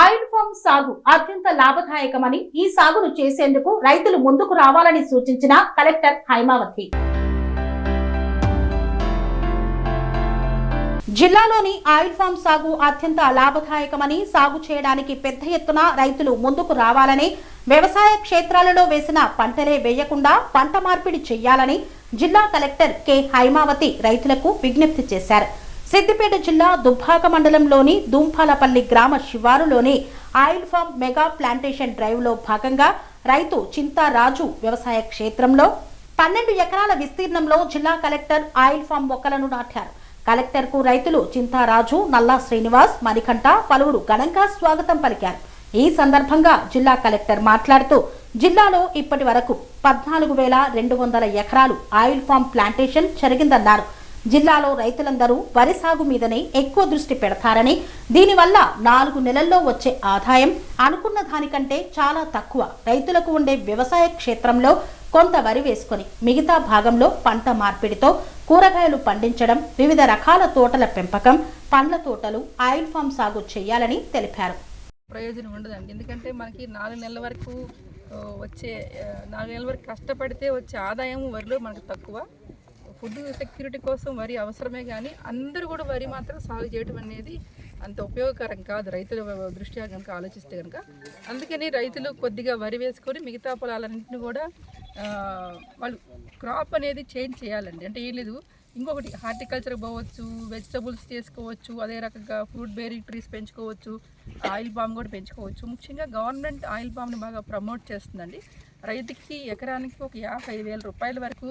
Oil form సాగు అత్యంత లాభదాయకమని ఈ సాగును చేసేందుకు రైతులు ముందుకు రావాలని సూచించిన కలెక్టర్ హైమావతి. జిల్లాలోని ఆయిల్ ఫామ్ సాగు అత్యంత లాభదాయకమని, సాగు చేయడానికి పెద్ద ఎత్తున రైతులు ముందుకు రావాలని, వ్యవసాయ క్షేత్రాలలో వేసిన పంటలే వేయకుండా పంట మార్పిడి చేయాలని జిల్లా కలెక్టర్ కె హైమావతి రైతులకు విజ్ఞప్తి చేశారు. సిద్దిపేట జిల్లా దుబ్బాక మండలంలోని దుంపాలపల్లి గ్రామ శివారులోని oil palm mega plantation drive లో భాగంగా రైతు చింతారాజు వ్యవసాయ క్షేత్రంలో 12 ఎకరాల విస్తీర్ణంలో జిల్లా కలెక్టర్ ఆయిల్ ఫామ్ మొక్కలను నాటారు. కలెక్టర్ కు రైతులు చింతారాజు, నల్లా శ్రీనివాస్, మణికంఠ పలువురు ఘనంగా స్వాగతం పలికారు. ఈ సందర్భంగా జిల్లా కలెక్టర్ మాట్లాడుతూ జిల్లాలో ఇప్పటి వరకు 14,200 ఎకరాలు ఆయిల్ ఫామ్ ప్లాంటేషన్ జరిగిందన్నారు. జిల్లాలో రైతులందరూ వరి సాగు మీదనే ఎక్కువ దృష్టి పెడతారని, దీనివల్ల 4 నెలల్లో వచ్చే ఆదాయం అనుకున్న దానికంటే చాలా తక్కువ. రైతులకు ఉండే వ్యవసాయ క్షేత్రంలో కొంత వరి వేసుకొని మిగతా భాగంలో పంట మార్పిడితో కూరగాయలు పండించడం, వివిధ రకాల తోటల పెంపకం, పండ్ల తోటలు, ఆయిల్ ఫామ్ సాగు చేయాలని తెలిపారు. ప్రయోజనం ఉండదండి. ఎందుకంటే మనకి 4 నెలల వరకు వచ్చే 4 నెలల వరకు కష్టపడితే వచ్చే ఆదాయం వరిలో మనకు తక్కువ. ఫుడ్ సెక్యూరిటీ కోసం వరి అవసరమే, కానీ అందరూ కూడా వరి మాత్రం సాగు చేయడం అనేది అంత ఉపయోగకరం కాదు రైతుల దృష్ట్యా కనుక ఆలోచిస్తే కనుక. అందుకని రైతులు కొద్దిగా వరి వేసుకొని మిగతా పొలాలన్నింటినీ కూడా వాళ్ళు క్రాప్ అనేది చేంజ్ చేయాలండి. అంటే ఏం లేదు, ఇంకొకటి హార్టికల్చర్ పోవచ్చు, వెజిటబుల్స్ చేసుకోవచ్చు, అదే రకంగా ఫ్రూట్ బేరింగ్ ట్రీస్ పెంచుకోవచ్చు, ఆయిల్ పామ్ కూడా పెంచుకోవచ్చు. ముఖ్యంగా గవర్నమెంట్ ఆయిల్ పామ్ని బాగా ప్రమోట్ చేస్తుందండి. రైతుకి ఎకరానికి ఒక 50,000 రూపాయల వరకు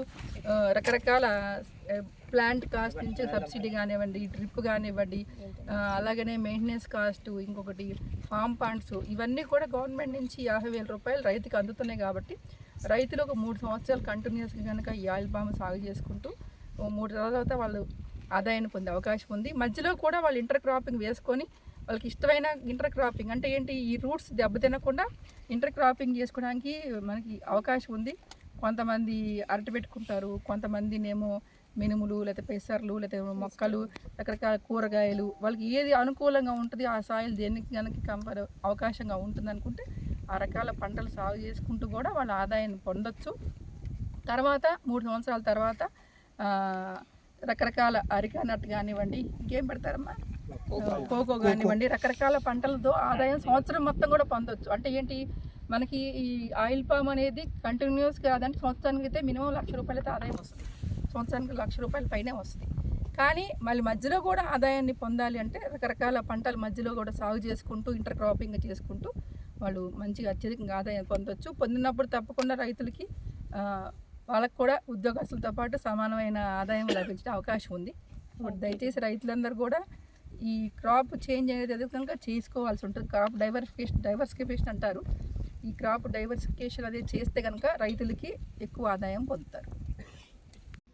రకరకాల ప్లాంట్ కాస్ట్ నుంచి సబ్సిడీ కానివ్వండి, డ్రిప్ కానివ్వండి, అలాగనే మెయింటెనెన్స్ కాస్ట్, ఇంకొకటి ఫామ్ పాండ్స్, ఇవన్నీ కూడా గవర్నమెంట్ నుంచి 50,000 రూపాయలు రైతుకి అందుతున్నాయి. కాబట్టి రైతులు ఒక 3 సంవత్సరాలు కంటిన్యూస్గా కనుక ఈ ఆయిల్ పామ్ సాగు చేసుకుంటూ 3 తర్వాత వాళ్ళు ఆదాయాన్ని పొందే అవకాశం ఉంది. మధ్యలో కూడా వాళ్ళు ఇంటర్ క్రాపింగ్ వేసుకొని వాళ్ళకి ఇష్టమైన ఇంటర్ క్రాపింగ్ అంటే ఏంటి, ఈ రూట్స్ దెబ్బతినకుండా ఇంటర్ క్రాపింగ్ చేసుకోవడానికి మనకి అవకాశం ఉంది. కొంతమంది అరటి పెట్టుకుంటారు, కొంతమందినేమో మినుములు, లేకపోతే పెసర్లు, లేకపోతే మొక్కలు, రకరకాల కూరగాయలు, వాళ్ళకి ఏది అనుకూలంగా ఉంటుంది, ఆ సాయిల్ దేనికి కనుక అవకాశంగా ఉంటుంది అనుకుంటే ఆ రకాల పంటలు సాగు చేసుకుంటూ కూడా వాళ్ళ ఆదాయాన్ని పొందొచ్చు. తర్వాత 3 సంవత్సరాల తర్వాత రకరకాల అరికానట్ కానివ్వండి, ఇంకేం పెడతారమ్మా, కోకో కానివ్వండి, రకరకాల పంటలతో ఆదాయం సంవత్సరం మొత్తం కూడా పొందొచ్చు. అంటే ఏంటి, మనకి ఈ ఆయిల్ పామ్ అనేది కంటిన్యూస్గా కాదంటే సంవత్సరానికి అయితే మినిమం 1,00,000 రూపాయలు అయితే ఆదాయం వస్తుంది. సంవత్సరానికి 1,00,000 రూపాయల పైనే వస్తుంది. కానీ మళ్ళీ మధ్యలో కూడా ఆదాయాన్ని పొందాలి అంటే రకరకాల పంటలు మధ్యలో కూడా సాగు చేసుకుంటూ ఇంటర్ క్రాపింగ్ చేసుకుంటూ వాళ్ళు మంచిగా అత్యధికంగా ఆదాయం పొందొచ్చు. పొందినప్పుడు తప్పకుండా రైతులకి వాళ్ళకు కూడా ఉద్యోగస్తులతో పాటు సమానమైన ఆదాయం లభించే అవకాశం ఉంది. దయచేసి రైతులందరూ కూడా ఈ క్రాప్ చేంజ్ అనేది అధికంగా చేసుకోవాల్సి ఉంటుంది. క్రాప్ డైవర్సిఫికేషన్ అంటారు. ఈ క్రాప్ డైవర్సిఫికేషన్ అనేది చేస్తే కనుక రైతులకి ఎక్కువ ఆదాయం పొందుతారు.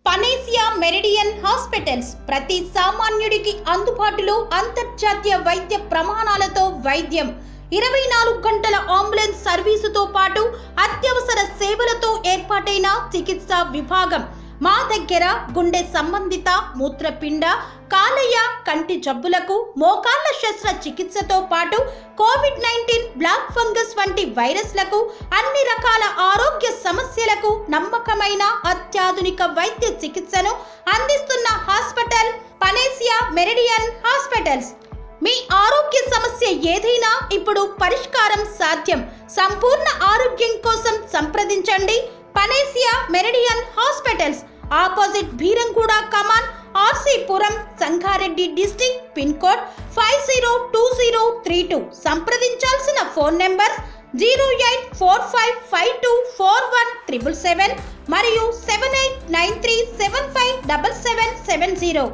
పనేసియా మెరిడియన్ హాస్పిటల్స్ ప్రతి సామాన్యుడికి అందుబాటులో అంతర్జాతీయ వైద్య ప్రమాణాలతో వైద్యం, 24 గంటల అంబులెన్స్ సర్వీసుతో పాటు అత్యవసర సేవలతో ఏర్పాటైన చికిత్సా విభాగం. మా దగ్గర గుండె సంబంధిత, మూత్రపిండ, కాలేయ, కంటి జబ్బులకు, మోకాళ్ల శస్త్రచికిత్సతో పాటు కోవిడ్-19, బ్లాక్ ఫంగస్ వంటి వైరస్లకు, అన్ని రకాల ఆరోగ్య సమస్యలకు నమ్మకమైన అత్యాధునిక వైద్య చికిత్సను అందిస్తున్న హాస్పిటల్ పనేసియా మెరిడియన్ హాస్పిటల్స్. మీ ఆరోగ్య సమస్య ఏదైనా ఇప్పుడు పరిష్కారం సాధ్యం. సంపూర్ణ ఆరోగ్యం కోసం సంప్రదించండి Panacea Meridian Hospitals, opposite Bheeramguda Kaman, RC Puram, Sangareddy district, pin code 502032. సంప్రదించాల్సిన ఫోన్ నెంబర్ 0845524177 మరియు 7893757770.